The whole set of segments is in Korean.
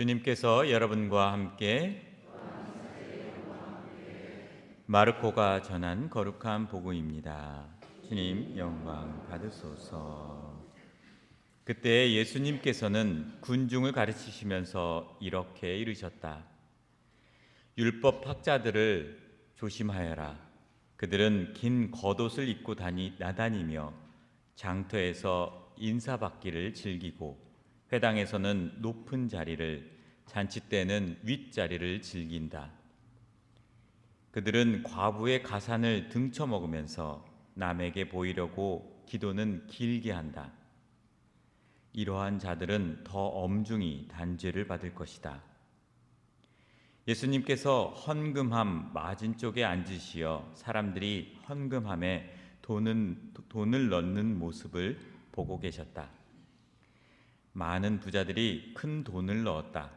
주님께서 여러분과 함께 마르코가 전한 거룩한 복음입니다. 주님 영광 받으소서. 그때 예수님께서는 군중을 가르치시면서 이렇게 이르셨다. 율법 학자들을 조심하여라. 그들은 긴 겉옷을 입고 나다니며 장터에서 인사받기를 즐기고 회당에서는 높은 자리를, 잔치 때는 윗자리를 즐긴다. 그들은 과부의 가산을 등쳐먹으면서 남에게 보이려고 기도는 길게 한다. 이러한 자들은 더 엄중히 단죄를 받을 것이다. 예수님께서 헌금함 맞은쪽에 앉으시어 사람들이 헌금함에 돈을 넣는 모습을 보고 계셨다. 많은 부자들이 큰 돈을 넣었다.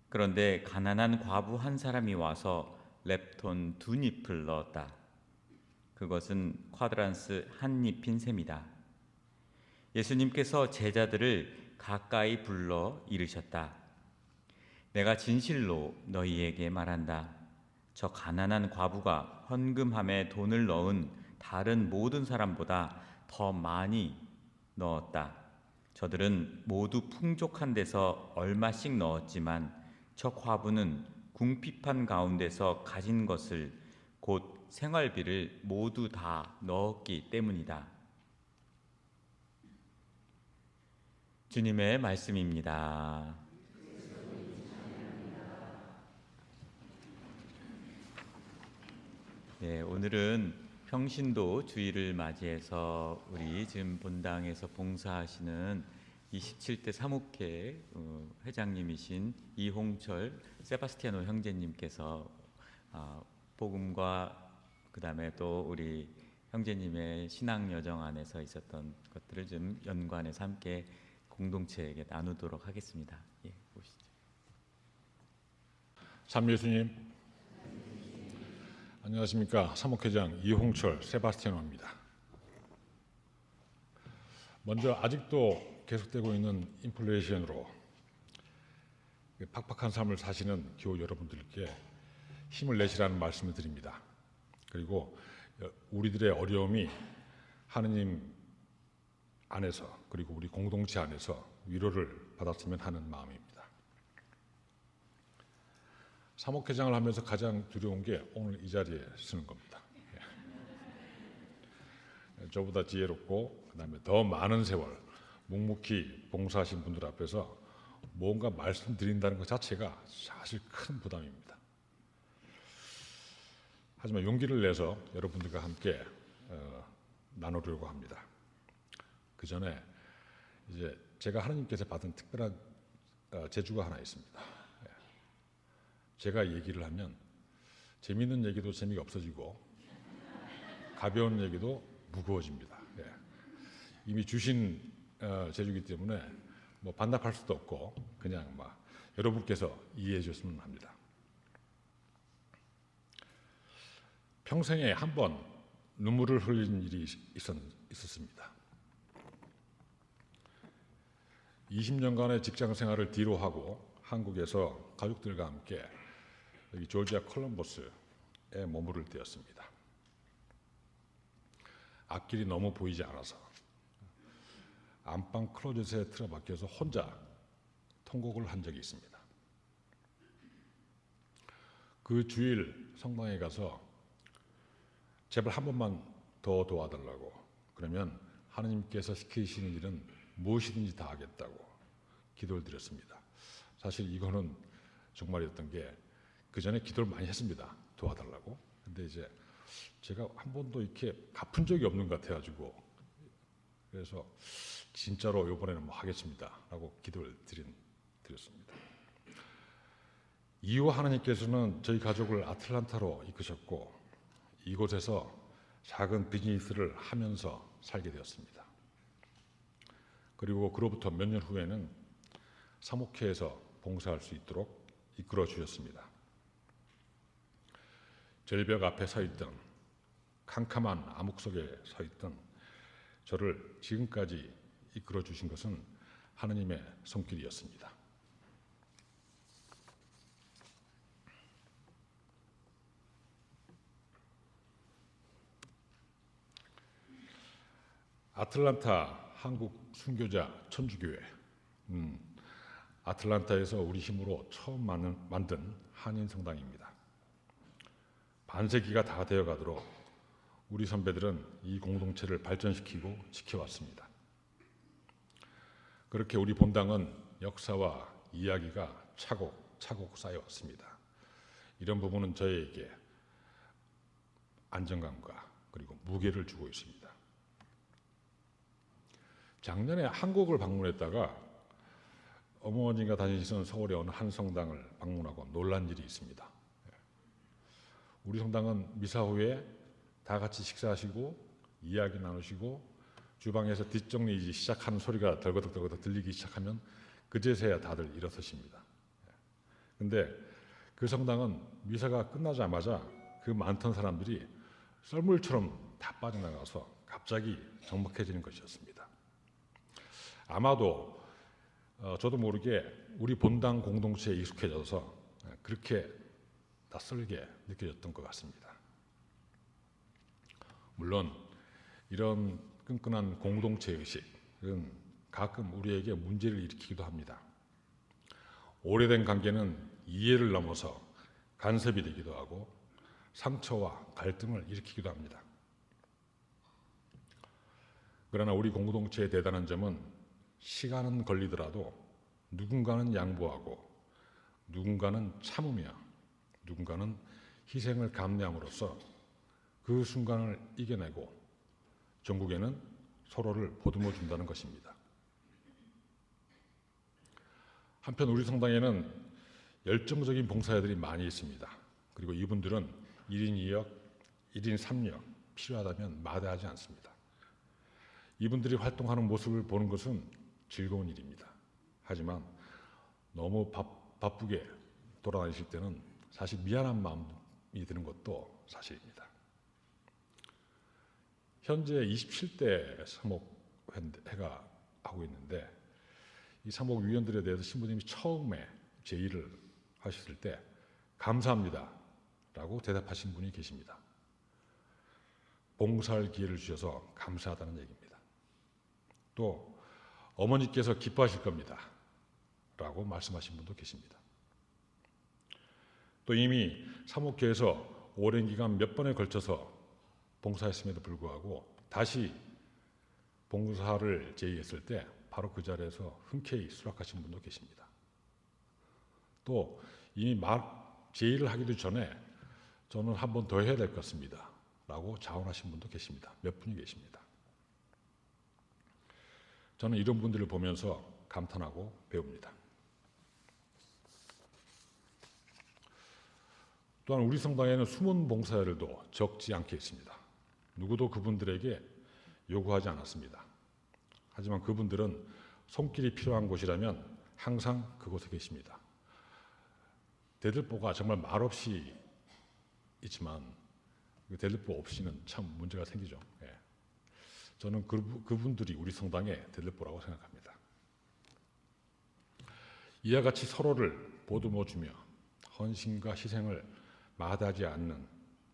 그런데 가난한 과부 한 사람이 와서 렙톤 2잎을 넣었다. 그것은 쿼드란스 한 잎인 셈이다. 예수님께서 제자들을 가까이 불러 이르셨다. 내가 진실로 너희에게 말한다. 저 가난한 과부가 헌금함에 돈을 넣은 다른 모든 사람보다 더 많이 넣었다. 저들은 모두 풍족한 데서 얼마씩 넣었지만 저 과부는 궁핍한 가운데서 가진 것을, 곧 생활비를 모두 다 넣었기 때문이다. 주님의 말씀입니다. 네, 오늘은 평신도 주일을 맞이해서 우리 지금 본당에서 봉사하시는 27대 사목회 회장님이신 이홍철 세바스티아노 형제님께서 복음과 그다음에 또 우리 형제님의 신앙 여정 안에서 있었던 것들을 좀 연관해서 함께 공동체에게 나누도록 하겠습니다. 예, 보시죠. 참 예수님, 안녕하십니까. 사목회장 이홍철 세바스티아노입니다. 먼저 아직도 계속되고 있는 인플레이션으로 팍팍한 삶을 사시는 교우 여러분들께 힘을 내시라는 말씀을 드립니다. 그리고 우리들의 어려움이 하느님 안에서, 그리고 우리 공동체 안에서 위로를 받았으면 하는 마음입니다. 사목회장을 하면서 가장 두려운 게 오늘 이 자리에 서는 겁니다. 저보다 지혜롭고 그다음에 더 많은 세월 묵묵히 봉사하신 분들 앞에서 뭔가 말씀드린다는 것 자체가 사실 큰 부담입니다. 하지만 용기를 내서 여러분들과 함께 나누려고 합니다. 그 전에 이제 제가 하나님께서 받은 특별한 재주가 하나 있습니다. 제가 얘기를 하면 재미있는 얘기도 재미가 없어지고 가벼운 얘기도 무거워집니다. 이미 주신 재주이기 때문에 뭐 반납할 수도 없고 그냥 여러분께서 이해해 주셨으면 합니다. 평생에 한 번 눈물을 흘린 일이 있었습니다. 20년간의 직장 생활을 뒤로 하고 한국에서 가족들과 함께 여기 조지아 콜럼버스에 머무를 때였습니다. 앞길이 너무 보이지 않아서 안방 클로젯에 틀어박혀서 혼자 통곡을 한 적이 있습니다. 그 주일 성당에 가서 제발 한 번만 더 도와달라고, 그러면 하나님께서 시키시는 일은 무엇이든지 다 하겠다고 기도를 드렸습니다. 사실 이거는 정말이었던 게 그 전에 기도를 많이 했습니다. 도와달라고. 근데 이제 제가 한 번도 이렇게 갚은 적이 없는 것 같아가지고, 그래서 진짜로 이번에는 하겠습니다라고 기도를 드렸습니다. 이후 하나님께서는 저희 가족을 아틀란타로 이끄셨고 이곳에서 작은 비즈니스를 하면서 살게 되었습니다. 그리고 그로부터 몇 년 후에는 사목회에서 봉사할 수 있도록 이끌어 주셨습니다. 절벽 앞에 서 있던, 캄캄한 암흑 속에 서 있던 저를 지금까지 이끌어 주신 것은 하나님의 손길이었습니다. 아틀란타 한국 순교자 천주교회, 아틀란타에서 우리 힘으로 처음 만든 한인 성당입니다. 반세기가 다 되어가도록 우리 선배들은 이 공동체를 발전시키고 지켜왔습니다. 그렇게 우리 본당은 역사와 이야기가 차곡차곡 쌓여왔습니다. 이런 부분은 저희에게 안정감과 그리고 무게를 주고 있습니다. 작년에 한국을 방문했다가 어머니가 다니시던 서울의 어느 한 성당을 방문하고 놀란 일이 있습니다. 우리 성당은 미사 후에 다 같이 식사하시고 이야기 나누시고 주방에서 뒷정리 시작하는 소리가 덜거덕 들리기 시작하면 그제서야 다들 일어서십니다. 근데 그 성당은 미사가 끝나자마자 그 많던 사람들이 썰물처럼 다 빠져나가서 갑자기 적막해지는 것이었습니다. 아마도 저도 모르게 우리 본당 공동체에 익숙해져서 그렇게 낯설게 느껴졌던 것 같습니다. 물론 이런 끈끈한 공동체 의식은 가끔 우리에게 문제를 일으키기도 합니다. 오래된 관계는 이해를 넘어서 간섭이 되기도 하고 상처와 갈등을 일으키기도 합니다. 그러나 우리 공동체의 대단한 점은 시간은 걸리더라도 누군가는 양보하고 누군가는 참으며 누군가는 희생을 감내함으로써 그 순간을 이겨내고 전국에는 서로를 보듬어 준다는 것입니다. 한편 우리 성당에는 열정적인 봉사자들이 많이 있습니다. 그리고 이분들은 1인 2역, 1인 3역 필요하다면 마다하지 않습니다. 이분들이 활동하는 모습을 보는 것은 즐거운 일입니다. 하지만 너무 바쁘게 돌아다니실 때는 사실 미안한 마음이 드는 것도 사실입니다. 현재 27대 사목회가 하고 있는데 이 사목위원들에 대해서 신부님이 처음에 제의를 하셨을 때 감사합니다 라고 대답하신 분이 계십니다. 봉사할 기회를 주셔서 감사하다는 얘기입니다. 또 어머니께서 기뻐하실 겁니다 라고 말씀하신 분도 계십니다. 또 이미 사목교에서 오랜 기간 몇 번에 걸쳐서 봉사했음에도 불구하고 다시 봉사를 제의했을 때 바로 그 자리에서 흔쾌히 수락하신 분도 계십니다. 또 이미 제의를 하기도 전에 저는 한 번 더 해야 될 것 같습니다 라고 자원하신 분도 계십니다. 몇 분이 계십니다. 저는 이런 분들을 보면서 감탄하고 배웁니다. 또한 우리 성당에는 숨은 봉사자들도 적지 않게 있습니다. 누구도 그분들에게 요구하지 않았습니다. 하지만 그분들은 손길이 필요한 곳이라면 항상 그곳에 계십니다. 대들보가 정말 말없이 있지만 그 대들보 없이는 참 문제가 생기죠. 예. 저는 그분들이 우리 성당의 대들보라고 생각합니다. 이와 같이 서로를 보듬어주며 헌신과 희생을 마다하지 않는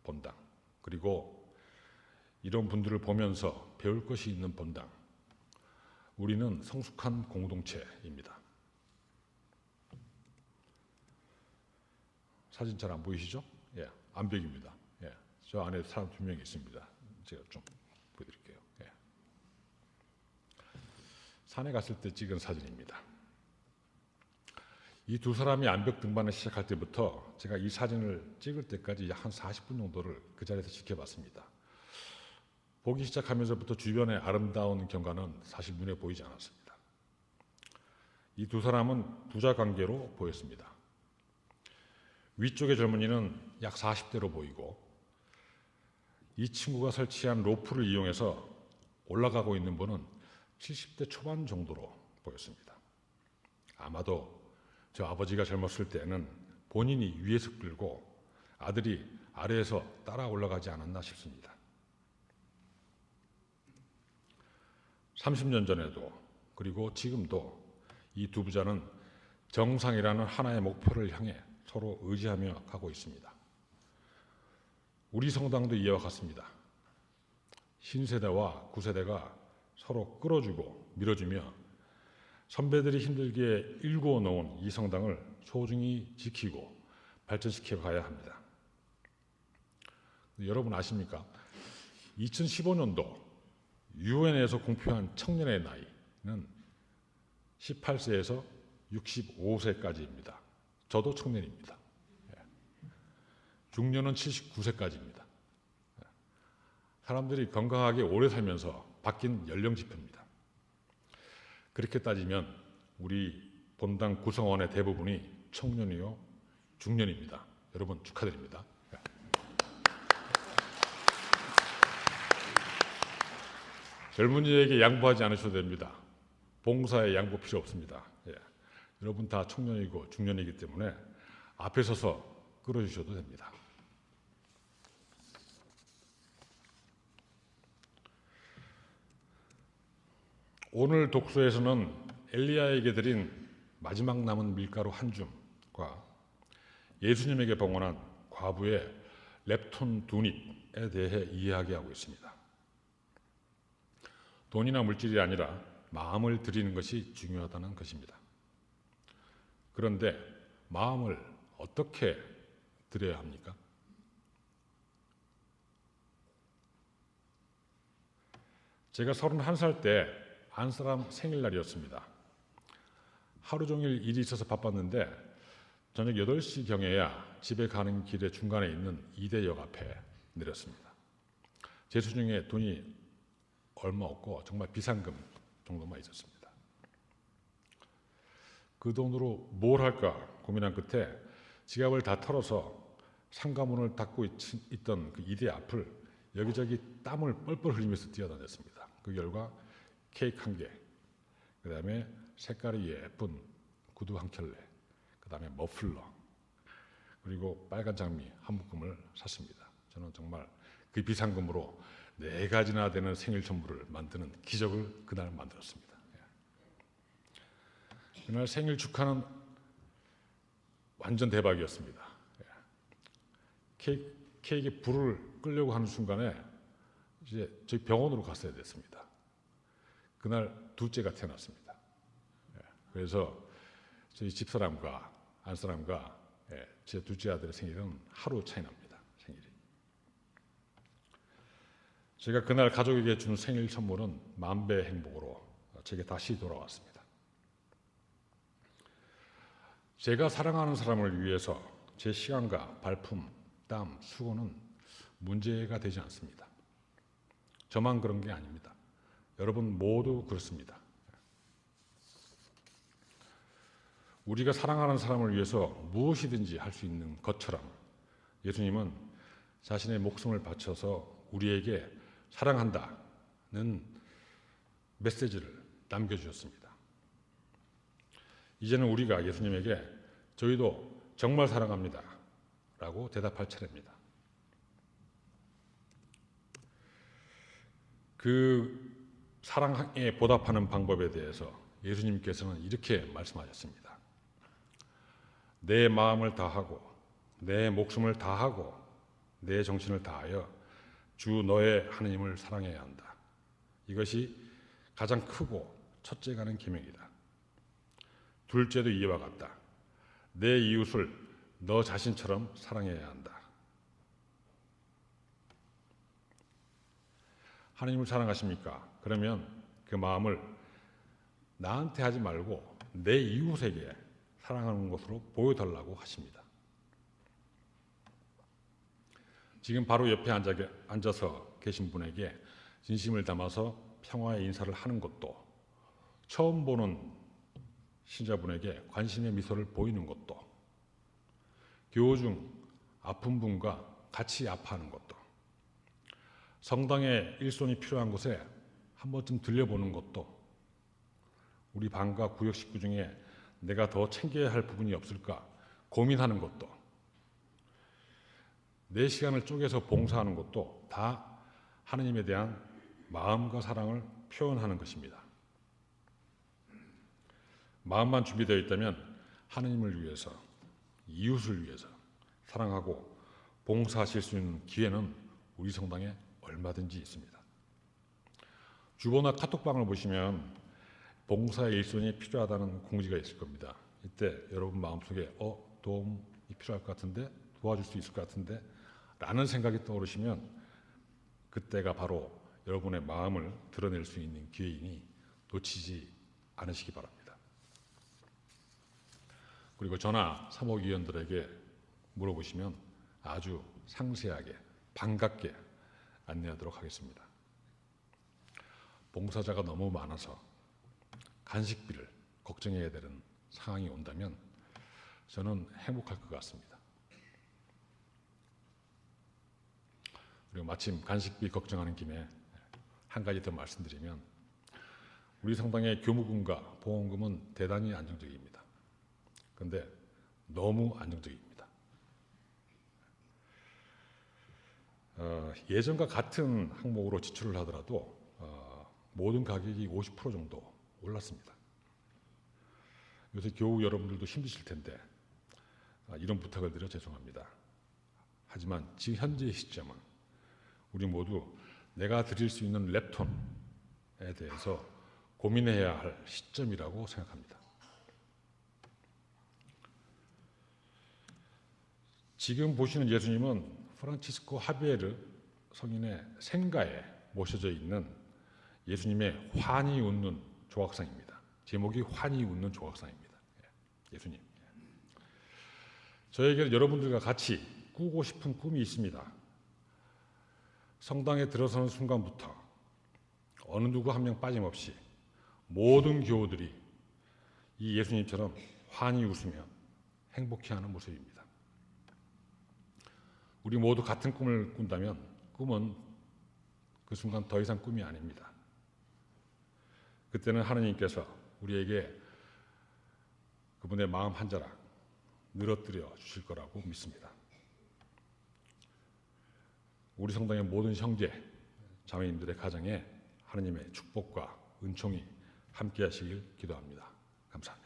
본당, 그리고 이런 분들을 보면서 배울 것이 있는 본당, 우리는 성숙한 공동체입니다. 사진 잘 안 보이시죠? 예, 암벽입니다. 예, 저 안에 사람 2명이 있습니다. 제가 좀 보여드릴게요. 예. 산에 갔을 때 찍은 사진입니다. 이 두 사람이 암벽 등반을 시작할 때부터 제가 이 사진을 찍을 때까지 약 한 40분 정도를 그 자리에서 지켜봤습니다. 보기 시작하면서부터 주변의 아름다운 경관은 사실 눈에 보이지 않았습니다. 이 두 사람은 부자 관계로 보였습니다. 위쪽의 젊은이는 약 40대로 보이고 이 친구가 설치한 로프를 이용해서 올라가고 있는 분은 70대 초반 정도로 보였습니다. 아마도 저 아버지가 젊었을 때는 본인이 위에서 끌고 아들이 아래에서 따라 올라가지 않았나 싶습니다. 30년 전에도 그리고 지금도 이 두 부자는 정상이라는 하나의 목표를 향해 서로 의지하며 가고 있습니다. 우리 성당도 이와 같습니다. 신세대와 구세대가 서로 끌어주고 밀어주며 선배들이 힘들게 일구어 놓은 이 성당을 소중히 지키고 발전시켜 가야 합니다. 여러분 아십니까? 2015년도 유엔에서 공표한 청년의 나이는 18세에서 65세까지입니다. 저도 청년입니다. 중년은 79세까지입니다. 사람들이 건강하게 오래 살면서 바뀐 연령 지표입니다. 그렇게 따지면 우리 본당 구성원의 대부분이 청년이요 중년입니다. 여러분 축하드립니다. 젊은이에게 양보하지 않으셔도 됩니다. 봉사에 양보 필요 없습니다. 여러분 다 청년이고 중년이기 때문에 앞에 서서 끌어주셔도 됩니다. 오늘 독서에서는 엘리야에게 드린 마지막 남은 밀가루 한 줌과 예수님에게 봉헌한 과부의 렙톤 두닉에 대해 이야기하고 있습니다. 돈이나 물질이 아니라 마음을 드리는 것이 중요하다는 것입니다. 그런데 마음을 어떻게 드려야 합니까? 제가 31살 때 안사람 생일날이었습니다. 하루 종일 일이 있어서 바빴는데 저녁 8시경에야 집에 가는 길에 중간에 있는 이대역 앞에 내렸습니다. 제 수중에 돈이 얼마 없고 정말 비상금 정도만 있었습니다. 그 돈으로 뭘 할까 고민한 끝에 지갑을 다 털어서 상가문을 닫고 있던 그 이대 앞을 여기저기 땀을 뻘뻘 흘리면서 뛰어다녔습니다. 그 결과 케이크 한 개, 그 다음에 색깔이 예쁜 구두 한 켤레, 그 다음에 머플러, 그리고 빨간 장미 한 묶음을 샀습니다. 저는 정말 그 비상금으로 4가지나 되는 생일 선물을 만드는 기적을 그날 만들었습니다. 그날 생일 축하는 완전 대박이었습니다. 케이크에 불을 끄려고 하는 순간에 이제 저희 병원으로 갔어야 됐습니다. 그날 둘째가 태어났습니다. 그래서 저희 집사람과 안사람과 제 둘째 아들의 생일은 하루 차이 납니다. 생일이. 제가 그날 가족에게 준 생일 선물은 만배의 행복으로 제게 다시 돌아왔습니다. 제가 사랑하는 사람을 위해서 제 시간과 발품, 땀, 수고는 문제가 되지 않습니다. 저만 그런 게 아닙니다. 여러분 모두 그렇습니다. 우리가 사랑하는 사람을 위해서 무엇이든지 할 수 있는 것처럼 예수님은 자신의 목숨을 바쳐서 우리에게 사랑한다는 메시지를 남겨주셨습니다. 이제는 우리가 예수님에게 저희도 정말 사랑합니다 라고 대답할 차례입니다. 그 사랑에 보답하는 방법에 대해서 예수님께서는 이렇게 말씀하셨습니다. 내 마음을 다하고 내 목숨을 다하고 내 정신을 다하여 주 너의 하나님을 사랑해야 한다. 이것이 가장 크고 첫째 가는 계명이다. 둘째도 이와 같다. 내 이웃을 너 자신처럼 사랑해야 한다. 하나님을 사랑하십니까? 그러면 그 마음을 나한테 하지 말고 내 이웃에게 사랑하는 것으로 보여달라고 하십니다. 지금 바로 옆에 앉아서 계신 분에게 진심을 담아서 평화의 인사를 하는 것도, 처음 보는 신자분에게 관심의 미소를 보이는 것도, 교우 중 아픈 분과 같이 아파하는 것도, 성당에 일손이 필요한 곳에 한 번쯤 들려보는 것도, 우리 방과 구역 식구 중에 내가 더 챙겨야 할 부분이 없을까 고민하는 것도, 내 시간을 쪼개서 봉사하는 것도 다 하느님에 대한 마음과 사랑을 표현하는 것입니다. 마음만 준비되어 있다면 하느님을 위해서, 이웃을 위해서 사랑하고 봉사하실 수 있는 기회는 우리 성당에 얼마든지 있습니다. 주보나 카톡방을 보시면 봉사의 일손이 필요하다는 공지가 있을 겁니다. 이때 여러분 마음속에 도움이 필요할 것 같은데, 도와줄 수 있을 것 같은데 라는 생각이 떠오르시면 그때가 바로 여러분의 마음을 드러낼 수 있는 기회이니 놓치지 않으시기 바랍니다. 그리고 저나 사목위원들에게 물어보시면 아주 상세하게 반갑게 안내하도록 하겠습니다. 봉사자가 너무 많아서 간식비를 걱정해야 되는 상황이 온다면 저는 행복할 것 같습니다. 그리고 마침 간식비 걱정하는 김에 한 가지 더 말씀드리면 우리 성당의 교무금과 보험금은 대단히 안정적입니다. 그런데 너무 안정적입니다. 예전과 같은 항목으로 지출을 하더라도 모든 가격이 50% 정도 올랐습니다. 요새 교우 여러분들도 힘드실 텐데 이런 부탁을 드려 죄송합니다. 하지만 지금 현재 시점은 우리 모두 내가 드릴 수 있는 랩톤에 대해서 고민해야 할 시점이라고 생각합니다. 지금 보시는 예수님은 프란치스코 하비에르 성인의 생가에 모셔져 있는 예수님의 환히 웃는 조각상입니다. 제목이 환히 웃는 조각상입니다. 예수님. 저에게는 여러분들과 같이 꾸고 싶은 꿈이 있습니다. 성당에 들어서는 순간부터 어느 누구 한 명 빠짐없이 모든 교우들이 이 예수님처럼 환히 웃으며 행복해하는 모습입니다. 우리 모두 같은 꿈을 꾼다면 꿈은 그 순간 더 이상 꿈이 아닙니다. 그때는 하나님께서 우리에게 그분의 마음 한 자락 늘어뜨려 주실 거라고 믿습니다. 우리 성당의 모든 형제, 자매님들의 가정에 하나님의 축복과 은총이 함께 하시길 기도합니다. 감사합니다.